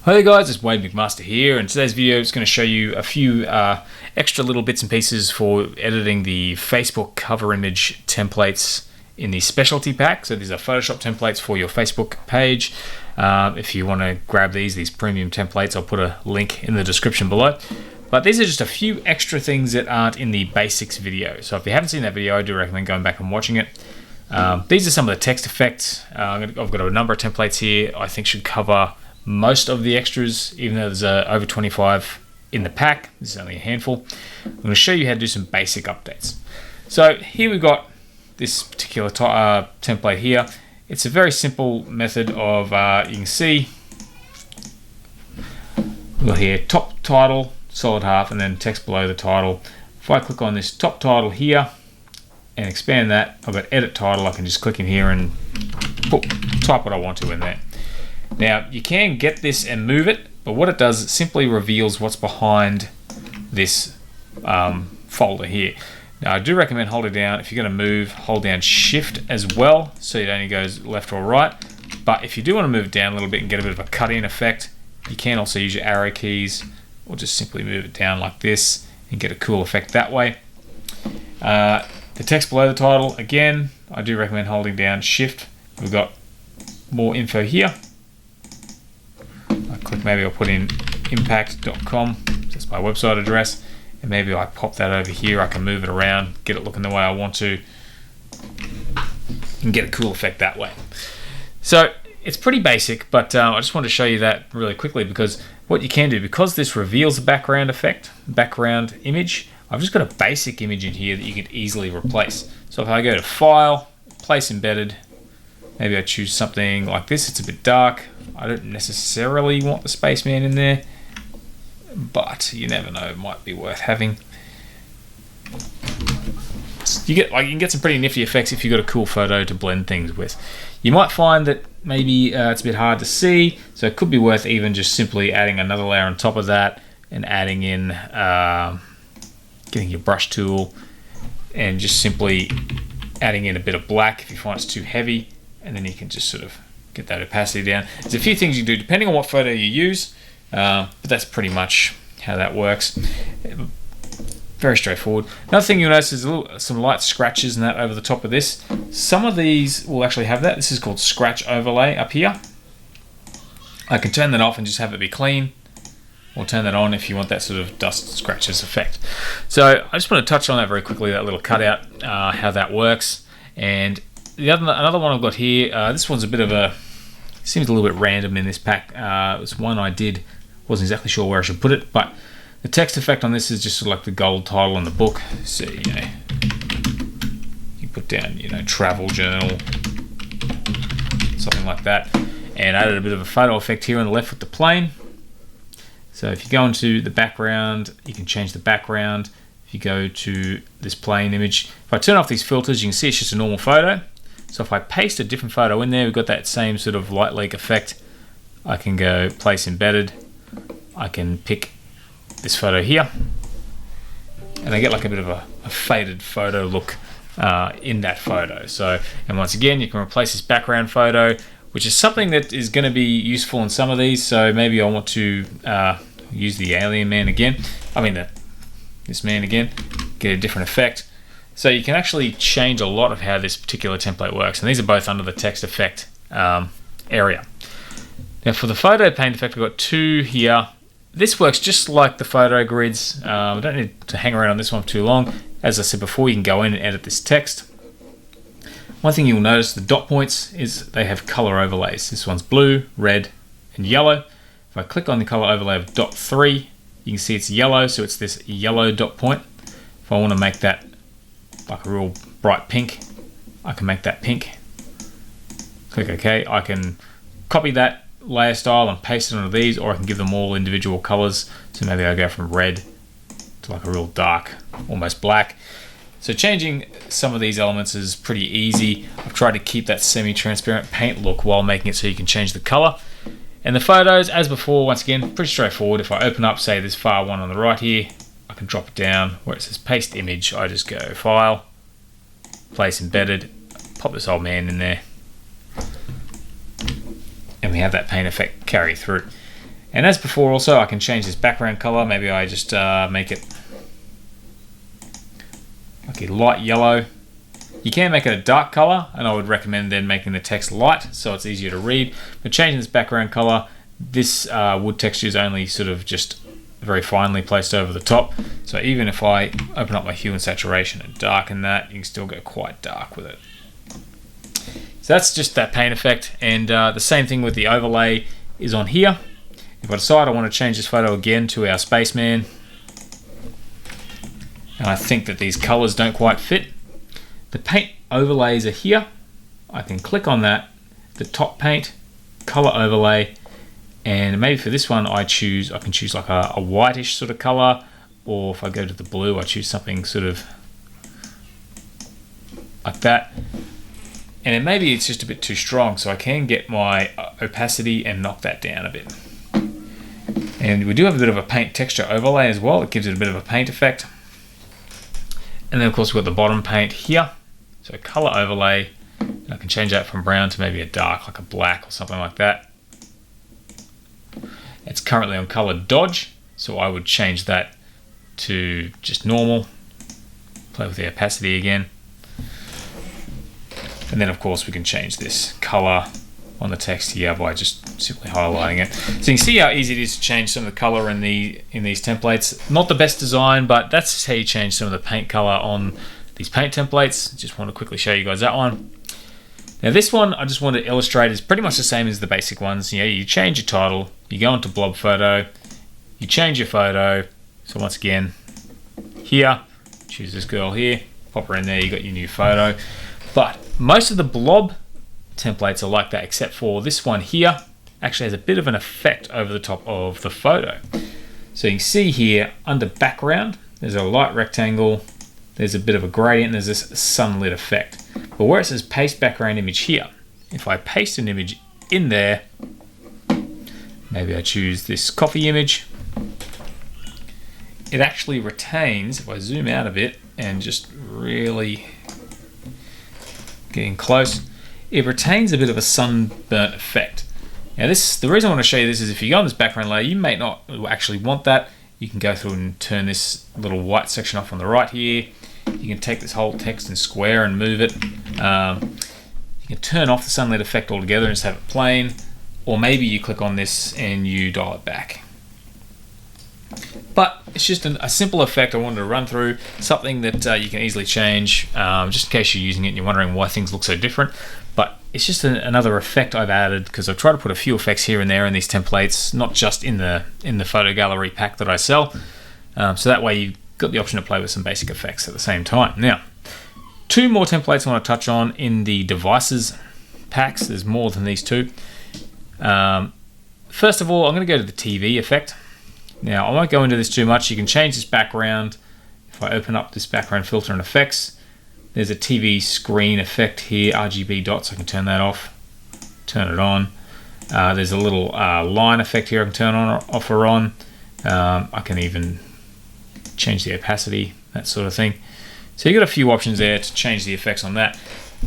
Hi there guys, it's Wade McMaster here, and today's video is going to show you a few extra little bits and pieces for editing the Facebook cover image templates in the specialty pack. So these are Photoshop templates for your Facebook page. If you want to grab these premium templates, I'll put a link in the description below. But these are just a few extra things that aren't in the basics video. So if you haven't seen that video, I do recommend going back and watching it. These are some of the text effects. I've got a number of templates here I think should cover most of the extras, even though there's over 25 in the pack. This is only a handful. I'm going to show you how to do some basic updates. So here we've got this particular template here. It's a very simple method of, you can see, we've got here top title, solid half, and then text below the title. If I click on this top title here and expand that, I've got edit title. I can just click in here and type what I want to in there. Now you can get this and move it, but what it does, it simply reveals what's behind this folder here. Now I do recommend holding down, if you're going to move, hold down shift as well, so it only goes left or right. But if you do want to move it down a little bit and get a bit of a cut-in effect, you can also use your arrow keys, or just simply move it down like this and get a cool effect that way. The text below the title, again, I do recommend holding down shift. We've got more info here. Maybe I'll put in impact.com, that's my website address, and maybe I pop that over here. I can move it around, get it looking the way I want to, and get a cool effect that way. So it's pretty basic, but I just want to show you that really quickly, because what you can do, because this reveals a background effect, background image, I've just got a basic image in here that you can easily replace. So if I go to File, Place Embedded, maybe I choose something like this. It's a bit dark. I don't necessarily want the spaceman in there, but you never know, it might be worth having. You can get some pretty nifty effects if you've got a cool photo to blend things with. You might find that maybe it's a bit hard to see, so it could be worth even just simply adding another layer on top of that and adding in, getting your brush tool and just simply adding in a bit of black if you find it's too heavy, and then you can just sort of get that opacity down. There's a few things you can do depending on what photo you use, but that's pretty much how that works. Very straightforward. Another thing you'll notice is some light scratches and that over the top of this. Some of these will actually have that. This is called scratch overlay up here. I can turn that off and just have it be clean, or turn that on if you want that sort of dust scratches effect. So I just want to touch on that very quickly, that little cutout, how that works. And another one I've got here, this one's a bit of a, seems a little bit random in this pack. It was one I did, wasn't exactly sure where I should put it, but the text effect on this is just sort of like the gold title in the book. So, you put down, travel journal, something like that, and added a bit of a photo effect here on the left with the plane. So if you go into the background, you can change the background. If you go to this plane image, if I turn off these filters, you can see it's just a normal photo. So if I paste a different photo in there, we've got that same sort of light leak effect. I can go place embedded. I can pick this photo here, and I get like a bit of a faded photo look in that photo. So, and once again, you can replace this background photo, which is something that is going to be useful in some of these. So maybe I want to use the alien man again. This man again, get a different effect. So you can actually change a lot of how this particular template works, and these are both under the text effect area. Now for the photo paint effect, I've got two here. This works just like the photo grids. I don't need to hang around on this one too long. As I said before, you can go in and edit this text. One thing you'll notice, the dot points, is they have color overlays. This one's blue, red, and yellow. If I click on the color overlay of dot 3, you can see it's yellow, so it's this yellow dot point. If I want to make that like a real bright pink, I can make that pink. Click OK. I can copy that layer style and paste it onto these, or I can give them all individual colors. So maybe I go from red to like a real dark, almost black. So changing some of these elements is pretty easy. I've tried to keep that semi-transparent paint look while making it so you can change the color. And the photos, as before, once again, pretty straightforward. If I open up, say, this far one on the right here, I can drop it down where it says paste image. I just go File, Place Embedded, pop this old man in there, and we have that paint effect carry through. And as before also, I can change this background color. Maybe I just make it like a light yellow. You can make it a dark color, and I would recommend then making the text light so it's easier to read. But changing this background color, this wood texture is only sort of just very finely placed over the top. So even if I open up my hue and saturation and darken that, you can still go quite dark with it. So that's just that paint effect. And the same thing with the overlay is on here. If I decide I want to change this photo again to our spaceman, and I think that these colors don't quite fit, the paint overlays are here. I can click on that, the top paint, color overlay, and maybe for this one I can choose like a whitish sort of color, or if I go to the blue, I choose something sort of like that. And then maybe it's just a bit too strong, so I can get my opacity and knock that down a bit. And we do have a bit of a paint texture overlay as well. It gives it a bit of a paint effect. And then of course we've got the bottom paint here. So color overlay, and I can change that from brown to maybe a dark, like a black or something like that. It's currently on color dodge, so I would change that to just normal. Play with the opacity again. And then of course we can change this color on the text here by just simply highlighting it. So you can see how easy it is to change some of the color in these templates. Not the best design, but that's how you change some of the paint color on these paint templates. Just want to quickly show you guys that one. Now this one I just want to illustrate is pretty much the same as the basic ones. You change your title, you go into Blob Photo, you change your photo. So once again, here, choose this girl here, pop her in there, you got your new photo. But most of the Blob templates are like that, except for this one here actually has a bit of an effect over the top of the photo. So you can see here under background, there's a light rectangle, there's a bit of a gradient, there's this sunlit effect. But where it says paste background image here, if I paste an image in there, maybe I choose this coffee image, it actually retains, if I zoom out a bit and just really getting close, it retains a bit of a sunburnt effect. Now the reason I want to show you this is if you go on this background layer, you may not actually want that. You can go through and turn this little white section off on the right here. You can take this whole text and square and move it. You can turn off the sunlit effect altogether and just have it plain, or maybe you click on this and you dial it back. But it's just a simple effect I wanted to run through, something that you can easily change, just in case you're using it and you're wondering why things look so different. But it's just another effect I've added, because I've tried to put a few effects here and there in these templates, not just in the photo gallery pack that I sell. So that way you've got the option to play with some basic effects at the same time. Now, two more templates I want to touch on in the devices packs. There's more than these two. First of all, I'm going to go to the TV effect. Now, I won't go into this too much. You can change this background. If I open up this background filter and effects, there's a TV screen effect here, RGB dots. I can turn that off, turn it on. There's a little line effect here I can turn on or off or on. I can even change the opacity, that sort of thing. So you've got a few options there to change the effects on that.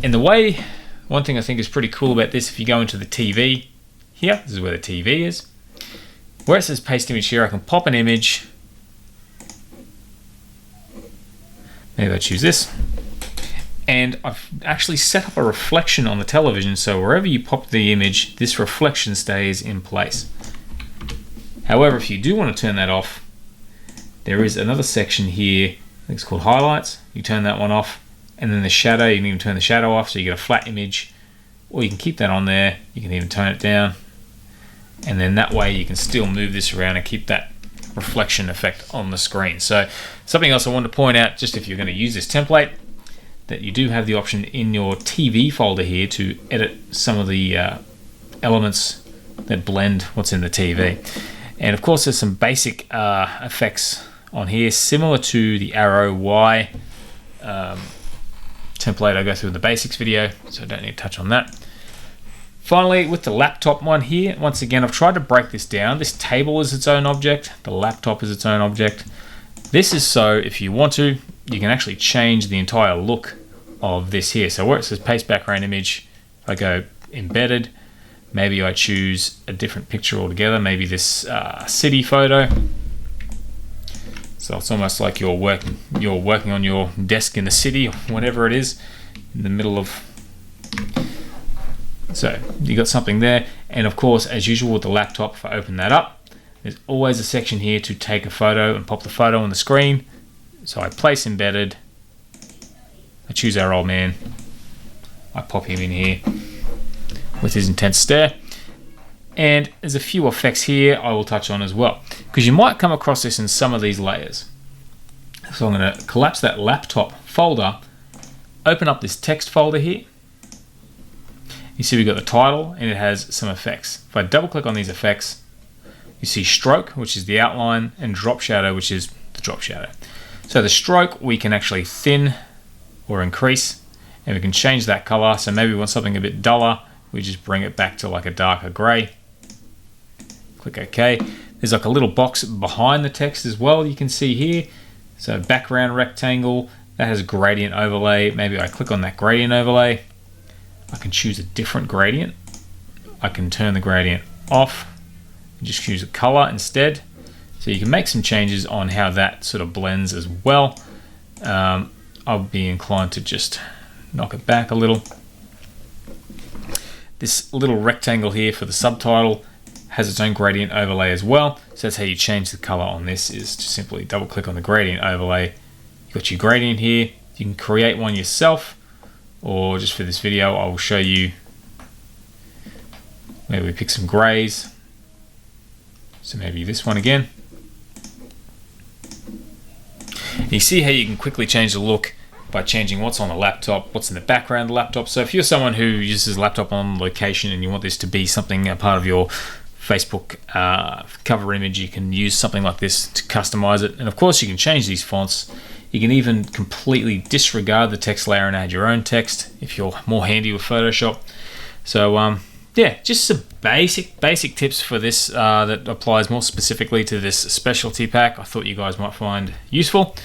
And one thing I think is pretty cool about this, if you go into the TV here, this is where the TV is. Where it says paste image here, I can pop an image. Maybe I choose this. And I've actually set up a reflection on the television, so wherever you pop the image, this reflection stays in place. However, if you do want to turn that off, there is another section here, I think it's called highlights. You turn that one off, and then the shadow, you can even turn the shadow off so you get a flat image, or you can keep that on there, you can even tone it down, and then that way you can still move this around and keep that reflection effect on the screen. So something else I wanted to point out, just if you're going to use this template, that you do have the option in your TV folder here to edit some of the elements that blend what's in the TV. And of course there's some basic effects on here, similar to the arrow Y template I go through in the basics video, so I don't need to touch on that. Finally, with the laptop one here, once again I've tried to break this down. This table is its own object, the laptop is its own object. This is so if you want to, you can actually change the entire look of this here. So where it says paste background image, I go embedded, maybe I choose a different picture altogether, maybe this city photo. So it's almost like you're working on your desk in the city, or whatever it is, in the middle of. So you got something there, and of course, as usual with the laptop, if I open that up, there's always a section here to take a photo and pop the photo on the screen. So I place embedded. I choose our old man. I pop him in here with his intense stare. And there's a few effects here I will touch on as well, because you might come across this in some of these layers. So I'm going to collapse that laptop folder, open up this text folder here. You see we've got the title and it has some effects. If I double click on these effects, you see stroke, which is the outline, and drop shadow, which is the drop shadow. So the stroke we can actually thin or increase, and we can change that color. So maybe we want something a bit duller, we just bring it back to like a darker gray. Click OK. There's like a little box behind the text as well, you can see here. So background rectangle, that has gradient overlay. Maybe I click on that gradient overlay. I can choose a different gradient. I can turn the gradient off and just choose a color instead. So you can make some changes on how that sort of blends as well. I'll be inclined to just knock it back a little. This little rectangle here for the subtitle has its own gradient overlay as well. So that's how you change the color on this, is to simply double click on the gradient overlay. You've got your gradient here. You can create one yourself, or just for this video, I will show you. Maybe we pick some grays. So maybe this one again. And you see how you can quickly change the look by changing what's on the laptop, what's in the background of the laptop. So if you're someone who uses laptop on location and you want this to be something, a part of your Facebook cover image, you can use something like this to customize it. And of course you can change these fonts. You can even completely disregard the text layer and add your own text if you're more handy with Photoshop. So yeah, just some basic tips for this that applies more specifically to this specialty pack I thought you guys might find useful.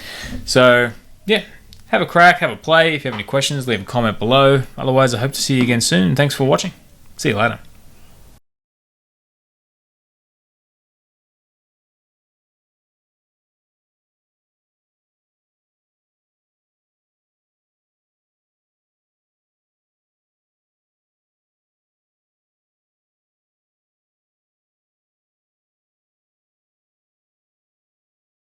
So yeah, have a crack, have a play. If you have any questions, leave a comment below. Otherwise, I hope to see you again soon. Thanks for watching. See you later.